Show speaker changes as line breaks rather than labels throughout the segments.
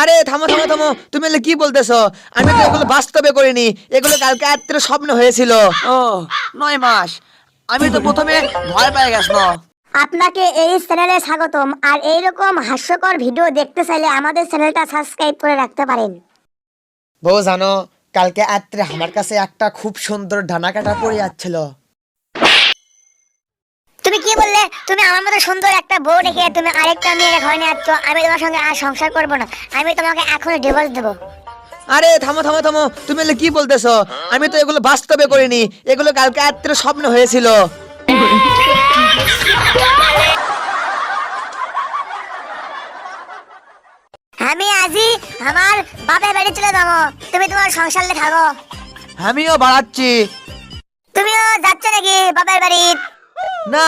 আরে থামো থামো থামো, তুমি এগুলো কি বলতেছো? আমি তো এগুলো বাস্তবে করিনি, এগুলো কালকে রাত্রে স্বপ্ন হয়েছিল। ও 9 মাস? আমি তো প্রথমে ভয় পেয়ে গেছিলাম।
আপনাকে এই চ্যানেলে স্বাগতম। আর এইরকম হাস্যকর ভিডিও দেখতে চাইলে আমাদের চ্যানেলটা সাবস্ক্রাইব করে রাখতে পারেন।
বউ জানো, কালকে রাত্রে আমার কাছে একটা খুব সুন্দর ডানা কাটা পড়ে যাচ্ছিল।
তুমি কি বললে? তুমি আমার মতো সুন্দর একটা বউ রেখে তুমি আরেকটা মেয়ের ঘরে নিয়ে আসছো? আমি তোমার সঙ্গে আর সংসার করব না। আমি তোমাকে এখনই ডিভোর্স দেবো।
আরে থামো থামো থামো, তুমি এগুলো কি বলতেছো? আমি তো এগুলো বাস্তবে করিনি, এগুলো কালকে রাত্রে স্বপ্ন হয়েছিল।
আমি আজই আমার বাপের বাড়ি চলে যাবো। তুমি তোমার সংসার নিয়ে থাকো।
আমিও বাড়াচ্ছি।
তুমিও যাচ্ছ নাকি বাপের বাড়ি?
না,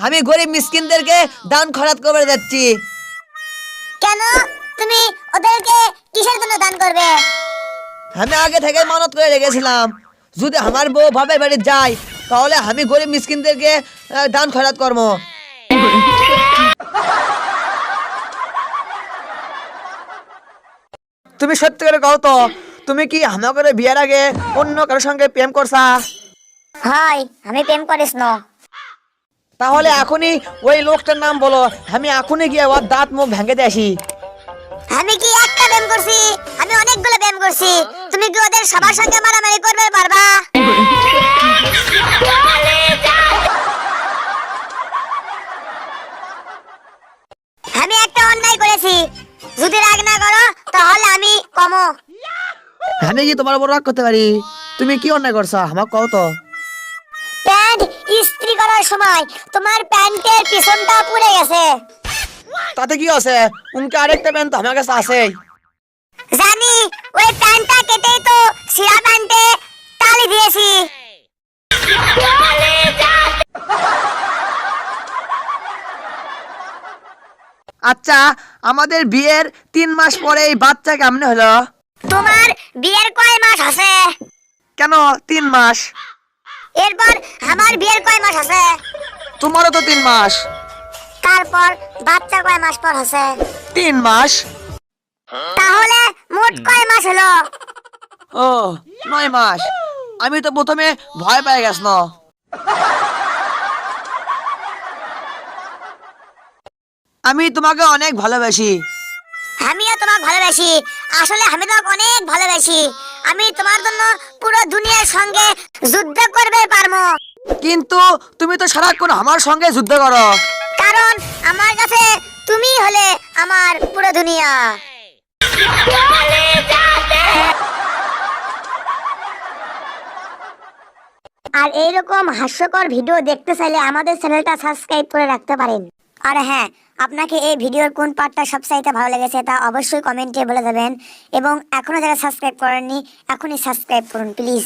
আমি গরিব মিসকিনদেরকে দান খয়রাত করে যাচ্ছি।
কেন? তুমি ওদেরকে কিসের জন্য দান করবে?
আমি আগে থেকে মানত করে রেখেছিলাম, যদি আমার বউ বাপের বাড়ি যায় তাহলে আমি গরিব মিসকিনদেরকে দান খয়রাত করবো। তুমি সত্যি করে কও তো, তুমি কি আমাকে বিয়ের আগে অন্য কারোর সঙ্গে প্রেম করছা?
হয়, আমি প্রেম করিস না।
তাহলে এখনই ওই লোকটার নাম বলো, আমি এখনই গিয়ে ওর দাঁত মুখ ভেঙে দিয়ে আসি।
আমি কি একটা প্রেম করছি? আমি অনেকগুলো প্রেম করছি। তুমি কি ওদের সবার সঙ্গে মারামারি করবে পারবা? আমি একটা অন্যায় করেছি, যদি রাগ না করো তাহলে আমি কমো।
আমি কি তোমার উপর রাগ করতে পারি? তুমি কি অন্যায় করছা আমাকে কও তো।
প্যান্ট ইস্ত্রি করার সময় তোমার প্যান্টের পিছনটা পুড়ে গেছে।
তাতে কি আছে? উনকে আরেকটা প্যান্ট তো আমার কাছে আছে।
জানি, ওই প্যান্টটা কেটেই তো ছিঁড়া প্যান্টে তালি দিয়েছি।
আচ্ছা, আমাদের বিয়ের 3 মাস পরে এই বাচ্চা কেমনে হলো?
তোমার বিয়ের কয় মাস আছে?
কেন 3 মাস?
এরপর আমার বিয়ের কয় মাস আছে?
তোমারও তো 3 মাস।
তারপর বাচ্চা কয় মাস পর আছে?
3 মাস।
তাহলে মোট কয় মাস হলো?
ও 9 মাস। আমি তো প্রথমে ভয় পেয়ে গেছিলাম। আমি তোমাকে অনেক ভালোবাসি।
আমিও তোমাকে ভালোবাসি। আসলে আমি তোমাকে অনেক ভালোবাসি। আমি তোমার জন্য পুরো দুনিয়ার সঙ্গে যুদ্ধ করবে পারবো।
কিন্তু তুমি তো সারাক্ষণ আমার সঙ্গে যুদ্ধ করো।
কারণ আমার কাছে তুমি হলে আমার পুরো দুনিয়া। আর এইরকম হাস্যকর ভিডিও দেখতে চাইলে আমাদের চ্যানেলটা সাবস্ক্রাইব করে রাখতে পারেন। আর হ্যাঁ, আপনাকে এই ভিডিওর কোন পার্টটা সবচাইতে ভালো লেগেছে তা অবশ্যই কমেন্টে বলে দেবেন। এবং এখনো যারা সাবস্ক্রাইব করেননি, এখনই সাবস্ক্রাইব করুন প্লিজ।